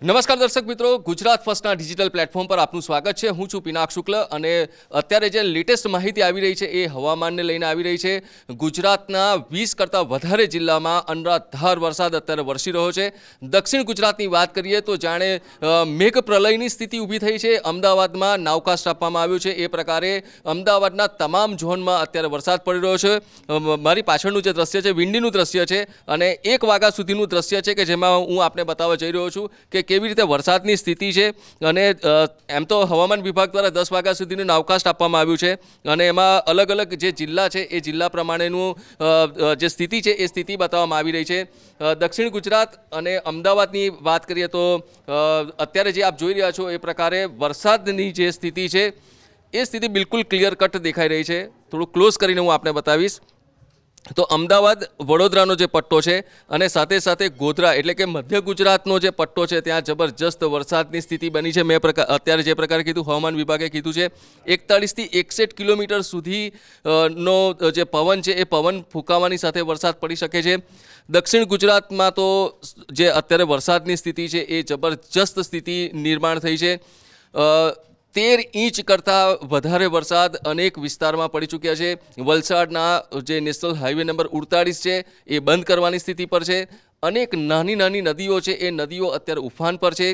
નમસ્કાર દર્શક મિત્રો, ગુજરાત ફર્સ્ટના ડિજિટલ પ્લેટફોર્મ પર આપનું સ્વાગત છે। હું છું પિનાક શુક્લ અને અત્યારે જે લેટેસ્ટ માહિતી આવી રહી છે એ હવામાનને લઈને આવી રહી છે। ગુજરાતના 20 કરતાં વધારે જિલ્લામાં અનરાધાર વરસાદ અત્યારે વરસી રહ્યો છે। દક્ષિણ ગુજરાતની વાત કરીએ તો જાણે મેઘ પ્રલયની સ્થિતિ ઊભી થઈ છે। અમદાવાદમાં નાવકાસ્ટ આપવામાં આવ્યું છે, એ પ્રકારે અમદાવાદના તમામ ઝોનમાં અત્યારે વરસાદ પડી રહ્યો છે। મારી પાછળનું જે દ્રશ્ય છે વિંડીનું દ્રશ્ય છે અને 1 વાગ્યા સુધીનું દ્રશ્ય છે કે જેમાં હું આપને બતાવવા જઈ રહ્યો છું કે કેવી રીતે વરસાદની સ્થિતિ છે। અને એમ તો હવામાન વિભાગ દ્વારા 10 વાગ્યા સુધીનું નાવકાસ્ટ આપવામાં આવ્યું છે અને એમાં અલગ અલગ જે જિલ્લા છે એ જિલ્લા પ્રમાણેનું જે સ્થિતિ છે એ સ્થિતિ બતાવવામાં આવી રહી છે। દક્ષિણ ગુજરાત અને અમદાવાદની વાત કરીએ તો અત્યારે જે આપ જોઈ રહ્યા છો એ પ્રકારે વરસાદની જે સ્થિતિ છે એ સ્થિતિ બિલકુલ ક્લિયર કટ દેખાઈ રહી છે। થોડું ક્લોઝ કરીને હું આપને બતાવીશ તો અમદાવાદ વડોદરાનો જે પટ્ટો છે અને સાથે સાથે ગોધરા એટલે કે મધ્ય ગુજરાતનો જે પટ્ટો છે ત્યાં જબરજસ્ત વરસાદની સ્થિતિ બની છે। મેં અત્યારે જે પ્રકારે કીધું હવામાન વિભાગે કીધું છે 41 થી 61 કિલોમીટર સુધી નો જે પવન છે એ પવન ફૂંકાવાની સાથે વરસાદ પડી શકે છે। દક્ષિણ ગુજરાતમાં તો જે અત્યારે વરસાદની સ્થિતિ છે એ જબરજસ્ત સ્થિતિ નિર્માણ થઈ છે। 13 ઇંચ કરતાં વધારે વરસાદ અનેક વિસ્તારમાં પડી ચૂક્યા છે। વલસાડના જે નેશનલ હાઈવે નંબર 48 છે એ બંધ કરવાની સ્થિતિ પર છે। અનેક નાની નાની નદીઓ છે એ નદીઓ અત્યારે ઉફાન પર છે।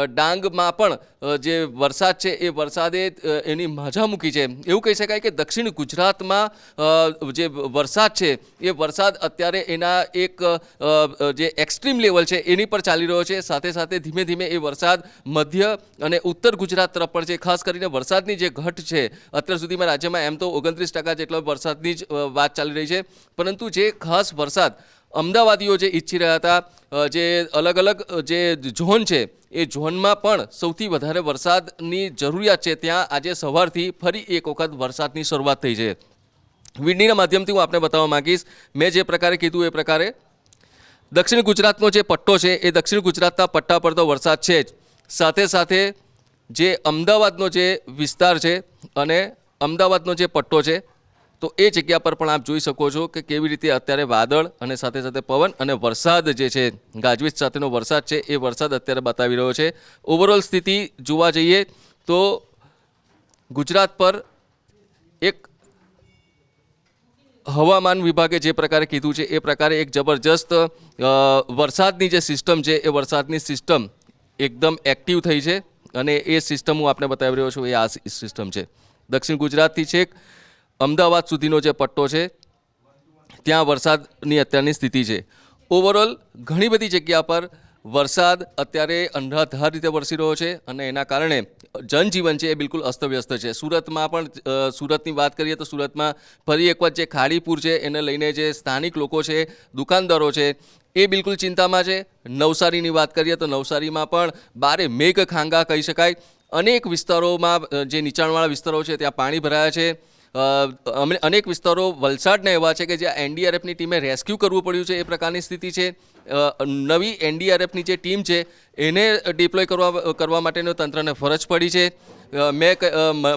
ડાંગમાં પણ જે વરસાદ છે એ વરસાદે એની માઝા મૂકી છે। એવું કહી શકાય કે દક્ષિણ ગુજરાતમાં જે વરસાદ છે એ વરસાદ અત્યારે એના એક જે એક્સ્ટ્રીમ લેવલ છે એની પર ચાલી રહ્યો છે। સાથે સાથે ધીમે ધીમે એ વરસાદ મધ્ય અને ઉત્તર ગુજરાત તરફ પણ છે। ખાસ કરીને વરસાદની જે ઘટ છે અત્યાર સુધીમાં રાજ્યમાં એમ તો 29% જેટલો વરસાદની જ વાત ચાલી રહી છે, પરંતુ જે ખાસ વરસાદ અમદાવાદીઓ જે ઈચ્છી રહ્યા હતા, જે અલગ અલગ જે ઝોન છે એ ઝોનમાં પણ સૌથી વધારે વરસાદની જરૂરિયાત છે ત્યાં આજે સવારથી ફરી એક વખત વરસાદની શરૂઆત થઈ છે। વિંડીના માધ્યમથી હું આપને બતાવવા માંગીશ, મેં જે પ્રકારે કીધું એ પ્રકારે દક્ષિણ ગુજરાતનો જે પટ્ટો છે એ દક્ષિણ ગુજરાતના પટ્ટા પર તો વરસાદ છે જ, સાથે સાથે જે અમદાવાદનો જે વિસ્તાર છે અને અમદાવાદનો જે પટ્ટો છે તો એ જગ્યા પર પણ આપ જોઈ શકો છો કે કેવી રીતે અત્યારે વાદળ અને સાથે સાથે પવન અને વરસાદ જે છે ગાજવીજ સાથેનો વરસાદ છે એ વરસાદ અત્યારે બતાવી રહ્યો છે। ઓવરઓલ સ્થિતિ જોવા જઈએ તો ગુજરાત પર એક હવામાન વિભાગે જે પ્રકારે કીધું છે એ પ્રકારે એક જબરજસ્ત વરસાદની જે સિસ્ટમ છે એ વરસાદની સિસ્ટમ એકદમ એક્ટિવ થઈ છે અને એ સિસ્ટમ હું આપને બતાવી રહ્યો છું એ આ સિસ્ટમ છે। દક્ષિણ ગુજરાતથી છેક અમદાવાદ સુધીનો જે પટ્ટો છે ત્યાં વરસાદની અત્યારની સ્થિતિ છે। ઓવરઓલ ઘણી બધી જગ્યા પર વરસાદ અત્યારે અનરાધાર રીતે વરસી રહ્યો છે અને એના કારણે જનજીવન છે એ બિલકુલ અસ્તવ્યસ્ત છે। સુરતમાં પણ સુરતની વાત કરીએ તો સુરતમાં ફરી એક વખત જે ખાડીપુર છે એને લઈને જે સ્થાનિક લોકો છે, દુકાનદારો છે એ બિલકુલ ચિંતામાં છે। નવસારીની વાત કરીએ તો નવસારીમાં પણ બારે મેઘ ખાંગા કહી શકાય। અનેક વિસ્તારોમાં જે નીચાણવાળા વિસ્તારો છે ત્યાં પાણી ભરાયા છે। અનેક વિસ્તારો વલસાડના એવા છે કે જ્યાં એનડીઆરએફની ટીમે રેસ્ક્યુ કરવું પડ્યું છે એ પ્રકારની સ્થિતિ છે। નવી એનડીઆરએફની જે ટીમ છે એને ડિપ્લોય કરવા માટેનો તંત્રને ફરજ પડી છે।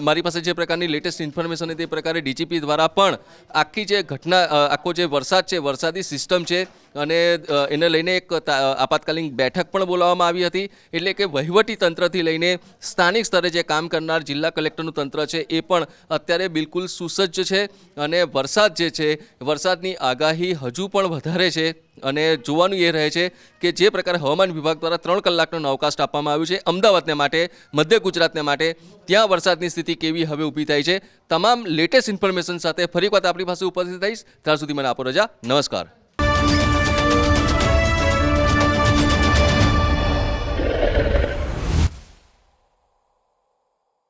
મારી પાસે જે પ્રકારની લેટેસ્ટ ઇન્ફોર્મેશન હતી એ પ્રકારે ડીજીપી દ્વારા પણ આખી જે ઘટના આખો જે વરસાદ છે વરસાદી સિસ્ટમ છે અને એને લઈને એક આપાતકાલીન બેઠક પણ બોલાવવામાં આવી હતી। એટલે કે વહીવટી તંત્રથી લઈને સ્થાનિક સ્તરે જે કામ કરનાર જિલ્લા કલેક્ટરનું તંત્ર છે એ પણ અત્યારે બિલકુલ સુસજ્જ છે અને વરસાદ જે છે વરસાદની આગાહી હજુ પણ વધારે છે અને જોવાનું એ રહે છે કે જે પ્રકારે હવામાન વિભાગ દ્વારા 3 કલાકનો નવકાસ્ટ આપવામાં આવ્યું છે અમદાવાદને માટે, મધ્ય ગુજરાતને માટે, ત્યાં વરસાદની સ્થિતિ કેવી હવે ઊભી થાય છે। તમામ લેટેસ્ટ ઇન્ફોર્મેશન સાથે ફરી વખત આપણી પાસે ઉપસ્થિત થઈશ। ત્યાર સુધી મને આપો રજા। નમસ્કાર।